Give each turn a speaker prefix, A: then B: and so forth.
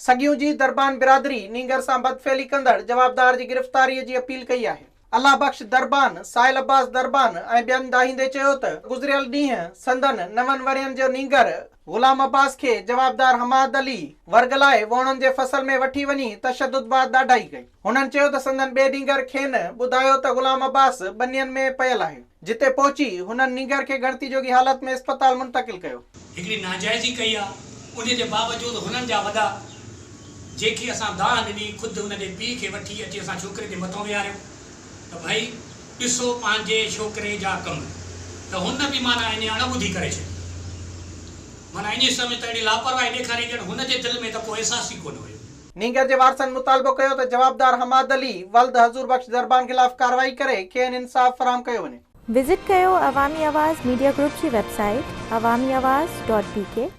A: सगियूं जी दरबान बिरादरी नींगर सां बदफेली कंदड़ जवाबदार जी गिरफ़्तारीअ जी अपील कई आहे। अल्लाह बख्श दरबान, साहिल अब्बास दरबान ऐं ॿियनि दाहींदे चयो त गुज़िरियल ॾींहुं संदन 9 वरियनि जो नींगर ग़ुलाम अब्बास खे जवाबदार हमाद अली वर्गलाए वोणनि जे फसल में वठी वञी तशद्दुद बाद ॾाढाई कई। हुननि चयो त संदन ॿिए नींगर खेनि ॿुधायो त ग़ुलाम अब्बास बनियनि में पयल आहे, जिते पहुची हुननि नींगर खे गणती जोगी हालत में अस्पताल मुंतकिल कयो।
B: हिकिड़ी नाजाइज़ी कई आहे, उन जे बावजूदि हुननि जा वॾा जेकी असां दाह ॾिनी ख़ुदि हुन जे पीउ खे वठी अची असां छोकिरे जे मथां विहारियो त भई ॾिसो पंहिंजे छोकिरे जा कम, त हुन बि माना इन अणॿुधी करे छॾी। माना इन समय त अहिड़ी लापरवाही ॾेखारी ॼण हुन जे दिलि में त को अहसास ई कोन हुयो।
A: नींगर जे वारसनि मुतालबो कयो त जवाबदार हमाद अली वल्द हज़ूर बख्श दरबान ख़िलाफ़ कार्रवाई करे खेनि इंसाफ़ फराहम कयो वञे।
C: विज़िट कयो अवामी आवाज़ मीडिया ग्रुप जी वेबसाइट awamiawaz.pk